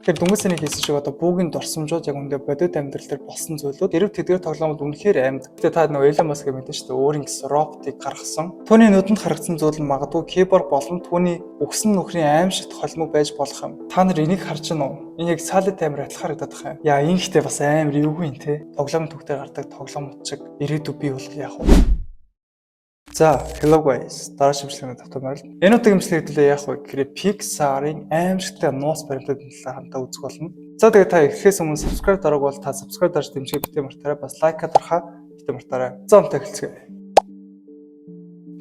Тэгэхээр дүнгийн хийсэн шиг одоо бүүгийн дурсамжууд яг үндэ бодит амьдрал дээр болсон зүйлүүд эрв тэдгээр тоглоомод үнэхээр амьд. Тэгээ та нөгөө Elon Musk мэдэн шүү дээ өөрийн гэсэн роботыг гаргасан. Түүний нүдэнд харагдсан зүйл нь магадгүй киборг болон түүний өгсөн нөхрийн аимшигт холимог байж болох юм. Та нар энийг харж байна уу? Энэ яг Solid амар адилхан харагдаад байгаа юм. Яа энэ ихтэй бас амар эвгүй юм те. Тоглоом төгтөр гардаг тоглоомууд шиг ирээдүй бий болох яах вэ? За, hello guys. Дараа шимжлэгийн давтамаар л. Энэ удаагийн имжлэг хэдүүлээ яах вэ гэхээр Pixar-ын аимшигтай нууц баримтууд талаар хамтаа үзэх болно. За тэгээд та эхлэхээс өмнө subscribe дараагүй бол та subscribe дарж дэмжиж битээ мартаарай. Бас лайк дарахаа битээ мартаарай. За хамтаа эхэлцгээе.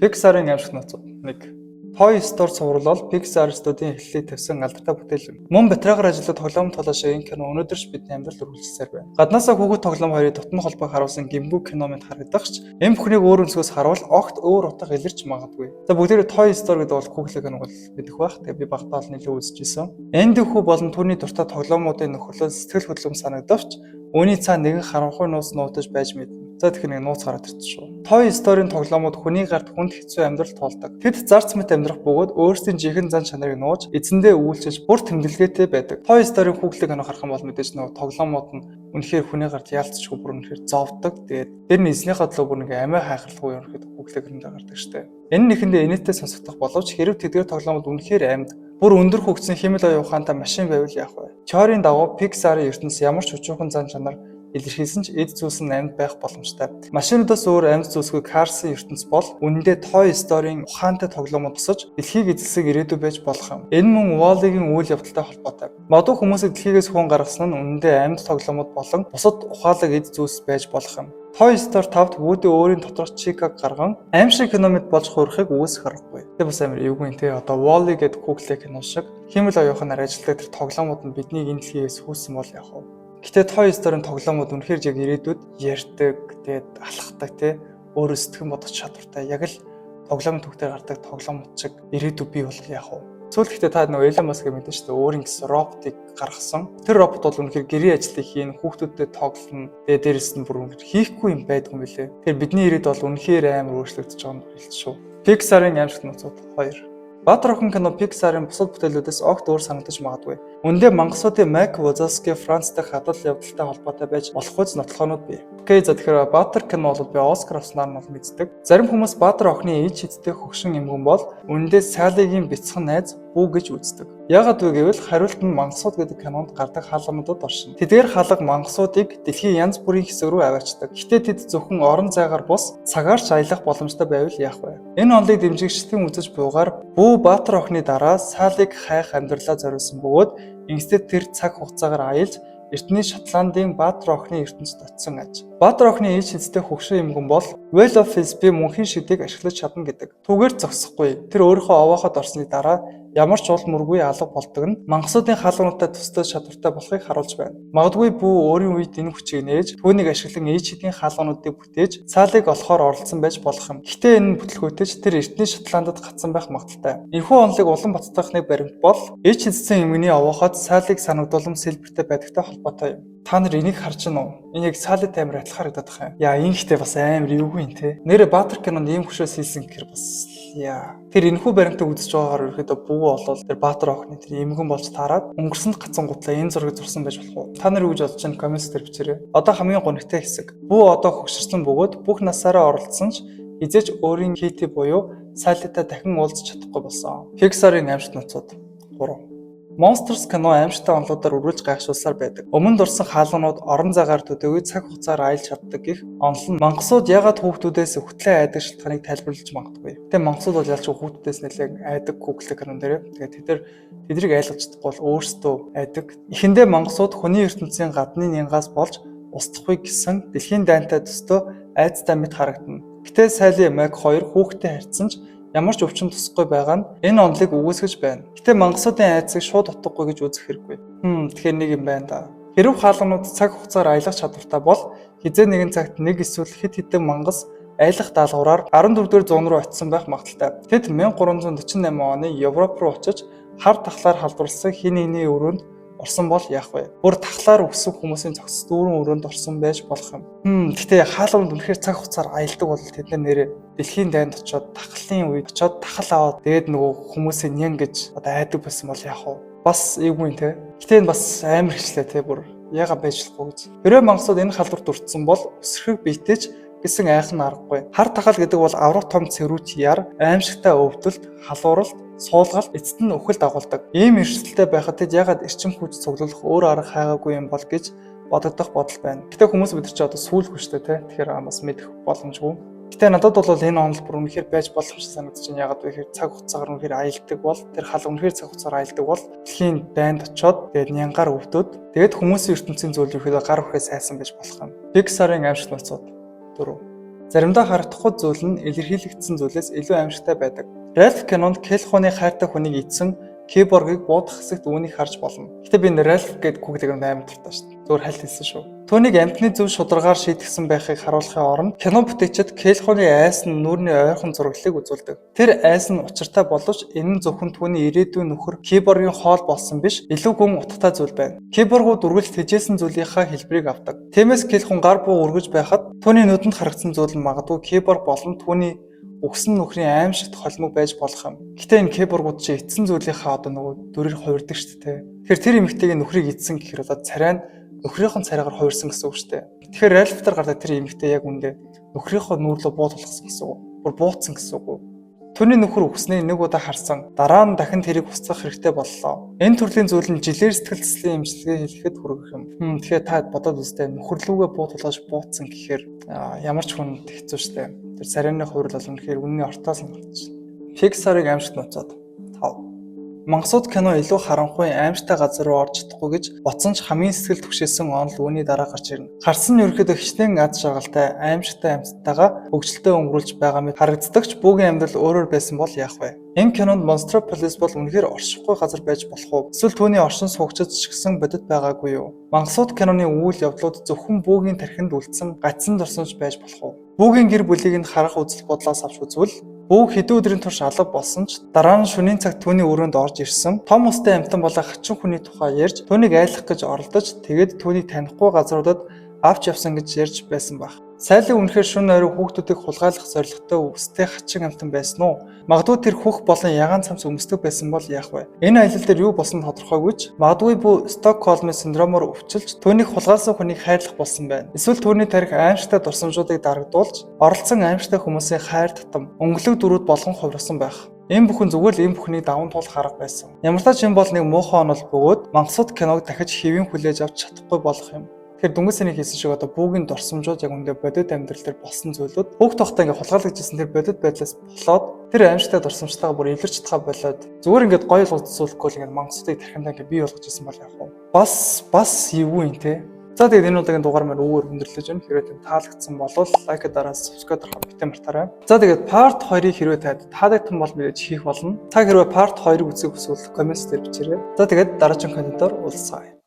Pixar-ын аимшигт нууцууд 1. Toy Story цувралол Pixar студийн эхлэлийг тавьсан алдартай бүтээл юм. Мөн батраагаар ажиллаад тоглоом тоглоошоо энэ кино өнөөдөрч бидний амьдралд үргэлжилсээр байна. Гаднаасаа хүүхэд тоглоом хоёрын дотны холбоог харуулсан гимбүү кино мэт харагдахч эм бүхнийг өөр өнцгөөс харуул огт өөр утга илэрч магадгүй. За бүгдээрээ Toy Story гэдэг бол Google киног бол мэдэх байх. Тэгээ би багтаа бол нэлээд үзчихсэн. Энди хүү болон түүний дуртай тоглоомуудын нөхөрлөл сэтгэл хөдлөм санагдавч үүний цаана нэгэн харанхуй нууц нуудаж байж мэднэ. За тэгэхээр нэг нууц гараад ирсэн шүү. Toy Story-ийн тоглоомууд хүний гарт хүнд хэцүү амьдрал туулдаг. Тэд зарц мэт амьдрах бөгөөд өөрсдийн жинхэнэ зан чанарыг нууж эзэндээ үйлчилж бүр тэмдэглэгээтэй байдаг. Toy Story-ийн хүүхдэд кино харах юм бол мэдээж нөгөө тоглоомууд нь үнэхээр хүний гарт яалтчгүй бүр үнэхээр зовдөг. Тэгээд тэр нь эзнийхээ төлөө бүр нэг амиа хайхралгүй юм ихэд хүүхдэд кино гардаг штэ. Энэ нэхэндээ инээдтэй сонсогдох боловч хэрэг тэдгээр тоглоомууд үнэхээр амьд бүр өндөр хөгжсөн хэмэл оюун ухаантай машин байвал яах вэ? Теорийн дагуу Pixar-ын ертөнцийн ямар ч өчүүхэн зан чанар илэрхийлсэн ч эд зүйлс нь амьд байх боломжтой. Машинуудаас өөр амьд зүйлсгүй Cars-ын ертөнц бол үнэндээ Toy Story-ийн ухаантай тоглоомод тусаж дэлхийг эзэлсэг ирээдүй байж болох юм. Энэ мөн Wall-E-гийн үйл явдалтай холбоотой. Модуу хүмүүсийг дэлхийгээс хүн гаргасан нь үнэндээ амьд тоглоомод болон бусад ухаалаг эд зүйлс байж болох юм. Toy Story 5-д Woody өөрийн доторх Chica-г гарган аимшиг кино мэт болж хуурахыг үүсэх аргагүй. Тэ бас амар эвгүй нэ. Одоо Wall-E гэдэг Google кино шиг хэмэл оюуханаар ажилладаг тэр тоглоомууд нь биднийг энэ дэлхийгээс хөөсөн бол яах вэ? Гэтэ Toy Story-ийн тоглоомууд үнэхээр яг ирээдүйд ярьдаг, тэгээд алхахдаг те өөрөө сэтгэн бодох чадвартай яг л тоглоомын төвдөө гардаг тоглоомууд шиг ирээдүй бий болох яах вэ? Сүүлд ихтэй та нөгөө Elon Musk мэдэн шүү дээ өөрийн гэсэн роботыг гаргасан. Тэр робот бол үнэхээр гэрээ ажлыг хийн, хүүхдүүдэд тоглоно. Тэгээд дээрэс нь бүр үнэхээр хийхгүй юм байдгүй юм билэ. Тэгэхээр бидний ирээд бол үнэхээр амар өөрчлөгдөж байгаа юм хэлж шүү. Pixar-ын аимшигт нууцуд 2. Баатар охин кино Pixar-ын бусад бүтээлүүдээс огт өөр санагдаж магадгүй. Үндэ мангасуудын Mac Wazowski Францтай хадал явдалтай холбоотой байж болохгүйц нотлохоонууд бий. Окей, за тэгэхээр Баатар кино бол би Оскар авснаар нь мэддэг. Зарим хүмүүс Баатар охины ээж хидтэй хөгшин эмгэн бол үндэ Салигийн бяцхан найз бүү гэж үздэг. Яагаад вэ гэвэл хариулт нь мангасууд гэдэг кинонд гардаг хаалгануудад оршино. Тэдгээр хаалга мангасуудыг дэлхийн янз бүрийн хэсэг рүү аваачдаг. Гэхдээ тэд зөвхөн орон зайгаар бус цагаарч аялах боломжтой байвал яах вэ? Энэ онолыг дэмжигчдийн үзэж буугаар бүү Баатар охины дараа Салиг хайх амьдралаа зориулсан бөгөөд инstead тэр цаг хугацаагаар аялж Эртний Шотландын Баатар охины ертөнцид очсон аж. Баатар охины ээж хидтэй хөгшин эмгэн бол Well of Frisbee мөнхийн шидийг ашиглаж чадна гэдэг. Түүгээр зогсохгүй. Тэр өөрийнхөө овооход орсны дараа ямар ч уул мөргүй алга болдог нь мангасуудын хаалгануудтай тусдаа чадвартай болохыг харуулж байна. Магадгүй бүү өөрийн үед энэ хүчийг нээж түүнийг ашиглан ээж хидийн хаалгануудыг бүтээж цаалыг олохоор оролцсон байж болох юм. Гэхдээ энэ бүтлгүүтэж тэр Эртний Шотландд гацсан байх магадaltaй. Энэхүү онолыг улам баттахны баримт бол ээж хидсэн эмгэний овооход цаалыг санагдуулам сэлбэртэй байдагтай холбоотой юм. Та нар энийг харж байна уу? Энэ яг Solid амар адилхан харагдаад байгаа юм. Яа, энэ ихтэй бас амар эвгүй юм те. Нэрэ Баатар кинонд ийм хөшөөс хийсэн гэхээр бас яа. Тэр энэхүү баримтыг үзэж байгаагаар ерөөдөө бүү болол тэр Баатар охины тэр эмгэн болж таарад өнгөрсөнд гацангуудлаа энэ зургийг зурсан байж болох уу? Та нар юу гэж бодож байна? Коммент дээр бичээрэй. Одоо хамгийн гонигтай хэсэг. Бүү одоо хөгшөрсөн бөгөөд бүх насаараа оролцсон ч хизээч өөрийн хийти буюу Solid-тай дахин уулзах чадахгүй болсон. Pixar-ын аимшигт нууцуд 3. Monsters кино аимшигтай онолуудаар үргэлж гайхшуулсаар байдаг. Өмнө дурсан хаалганууд орон зайгаар төдөөгүй цаг хугацаар аялж чаддаг гэх онол нь мангасууд яагаад хүүхдүүдээс хөтлөө айдаг шалтгааныг тайлбарлаж магадгүй. Гэтэ мангасууд бол ялч хүүхдүүдээс нэлээд айдаг Google кинон дээр. Тэгээд тэднийг айлгаж чадахгүй бол өөрсдөө айдаг. Эхэндээ мангасууд хүний ертөнцийн гадны нянгаас болж устдахгүй гэсэн дэлхийн дайнтай төстөө айцтай мэт харагдана. Гэтэ Sally Mac 2 хүүхдэд харьцсан ч ямар ч өвчин тусахгүй байгаа нь энэ онолыг үгүйсгэж байна. Гэтэ мангасуудын айцыг шууд утгагүй гэж үзэх хэрэггүй. Тэгэхээр нэг юм байна да. Хэрв хаалганууд цаг хугацаар аялах чадвартай бол хизээ нэгэн цагт нэг эсвэл хэд хэдэн мангас аялах даалгавраар 14-р зуун руу очисон байх магадaltaй. Тэд 1348 оны Европ руу очиж хар тахлаар халдварласан хин нэгний өрөөнд орсон бол яах вэ? Бүр тахлаар өссөн хүмүүсийн цогц дүүрэн өрөөнд орсон байж болох юм. Гэтэ хаалганд үнэхээр цаг хугацаар аялдаг бол тэд нэрээ дэлхийн дайнд очиод тахлын үед очиод тахал аваад дээд нөгөө хүмүүсийн нян гэж одоо айдаг байсан бол яах вэ? Бас эвгүй те. Гэтэ энэ бас амар хэвчлээ те бүр яга байж болохгүй гэж. Хэрвээ мангасууд энэ халдварт өртсөн бол өсрөхөг бийтэж гэсэн айх нь аргагүй. Хар тахал гэдэг бол аврах том цэрүүч яар, аимшигтай өвдөлт, халууралт, суулгалт, эцэст нь үхэл дагуулдаг. Ийм эрсдэлтэй байхад тэд ягаад эрчим хүч цуглуулах өөр арга хайгаагүй юм бол гэж бодогдох бодол байна. Гэтэ хүмүүс бид нар ч одоо сүүлгүй шүү дээ те. Тэгэхээр бас мэдэх боломжгүй. Гэтэ надад бол энэ онол бүр үнэхээр байж болох шиг санагдаж байна. Ягаад вэ гэхээр цаг хугацаагаар үнэхээр аялдаг бол тэр хал үнэхээр цаг хугацаагаар аялдаг бол дэлхийн дайнд очоод тэгээд нянгаар өвдөд тэгээд хүмүүсийн ертөнцийн зүйл ерөөдөө гар хүрээ сайсан байж болох юм. Pixar-ын аимшигт нууцуд 4. Заримдаа харагдахгүй зүйл нь илэрхийлэгдсэн зүйлээс илүү аимшигтай байдаг. Ralph Cannon Келхоны хайртай хүнийг эзэн киборгийг буудах хэсэгт үүнийг харж болно. Гэтэ би энэ Ralph гэдэг хүүхдийг амар дуртай шүү дээ. Зүгээр хальт хэлсэн шүү. Түүнийг амтны зөв шударгаар шийдгсэн байхыг харуулахын оронд кино бүтээчид Келхоны айс нь нүүрний ойрхон зураглалыг үзүүлдэг. Тэр айс нь учиртай боловч энэ нь зөвхөн түүний ирээдүйн нөхөр киборгийн хоол болсон биш, илүү гүн утгатай зүйл байна. Киборгууд үргэлж тэжээсэн зүйлийнхаа хэлбэрийг авдаг. Тиймээс Келхон гар буу үргэж байхад түүний нүдэнд харагдсан зүйл нь магадгүй киборг болон түүний өгсөн нөхрийн аимшигт холимог байж болох юм. Гэтэ энэ киборгууд чи эцсэн зүйлийнхаа одоо нөгөө дүрээр хувирдаг шүү дээ. Тэгэхээр тэр эмэгтэйг нөхрийг эзсэн гэхээр одоо царай нь нөхрийнхөө царайгаар хувирсан гэсэн үг шүү дээ. Тэгэхээр Ральфтер гардаг тэр эмэгтэй яг үндэ нөхрийнхөө нүүрлөө буудуулсан гэсэн үг. Бүр буутсан гэсэн үг. Түүний нөхөр өгснээ нэг удаа харсан. Дараа нь дахин тэрийг устгах хэрэгтэй боллоо. Энэ төрлийн зүйл нь жилээр сэтгэл зүйн эмчилгээ хийхэд хүргэх юм. Тэгэхээр та бодоод үзтээ нөхөрлүүгээ буудуулгаж буутсан гэхээр ямар ч хүнд хэцүү шүү дээ. Тэр царайны хувирал бол үнэхээр үнний ортоос нь гарч. Pixar-ыг аимшигт нууцад 5. Мангасууд кино илүү харанхуй аимштай газар руу орж чадахгүй гэж бодсон ч хамгийн сэтгэл түгшээсэн онол үүний дараа гарч ирнэ. Харсан нь ерөөдөө хичнээн аз жаргалтай аимшигтай амьтдаагаа хөгжилтэй өнгөрүүлж байгаа мэт харагддагч бүгэн амьдрал өөрөөр байсан бол яах вэ? Энэ кинонд Monstropolis бол үнэхээр оршихгүй газар байж болох уу? Эсвэл түүний оршин суугчид ч гэсэн бодит байгаагүй юу? Мангасууд киноны үйл явдлууд зөвхөн бүгэн тархинд үлдсэн гацсан дурсамж байж болох уу? Бүгэн гэр бүлийг нь харах үзэл бодлоос авч үзвэл Бүүг хэдэн өдрийн турш алга болсон ч дараа нь шөнийн цагт түүний өрөөнд орж ирсэн. Том устай амтан болоо хачин хүний тухай ярьж түүнийг айлах гэж оролдож тэгээд түүнийг танихгүй газруудад авч явсан гэж ярьж байсан баг. Сайлын үнэхээр шөнө орой хүүхдүүдийг хулгайлах зорилготой үстэй хачин амтан байсан уу? Магадгүй тэр хүүх болон ягаан цамц өмсдөг байсан бол яах вэ? Энэ аялал дээр юу болсон тодорхойгүй ч магадгүй бүү Стокгольмын синдромоор өвчлж түүнийг хулгайлсан хүнийг хайрлах болсон байна. Эсвэл түүний тарих аимшигтай дурсамжуудыг дарагдуулж оролцсон аимшигтай хүмүүсийн хайр татам өнгөлөг дөрүүд болгон хувирсан байх. Энэ бүхэн зүгээр л энэ бүхний даван тул харга байсан. Ямар ч юм бол нэг муухай онол бөгөөд мангасууд киног дахиж хэвэн хүлээж авч чадахгүй болох юм. Тэгэхээр дүнгийн хийсэн шиг одоо бүгэн дурсамжууд яг үндэ бодит амьдрал дээр болсон зүйлүүд бүх тогтоо ингээ хулгайлагдчихсан тэр бодит байдлаас болоод тэр аимшигтай дурсамжтайгаа бүр илэрч чадхаа болоод зүгээр ингээд гоё болцсуулахгүй л ингээ мангасуудыг тархиндаа ингээ бий болгож ирсэн бол яг уу. Бас эвгүй юм те. За тэгээд энэ удаагийн дугаар маань өөр өндөрлөж байна. Хэрвээ тань таалагдсан бол лайк дараа subscribe дарахаа битэн мартаарай. За тэгээд part 2-ыг хэрвээ таалагдсан бол мэдээж хийх болно. Та хэрвээ part 2-ыг үзэх хүсвэл коммент дээр бичээрэй. За тэгээд дараагийн контентоор уулзъя.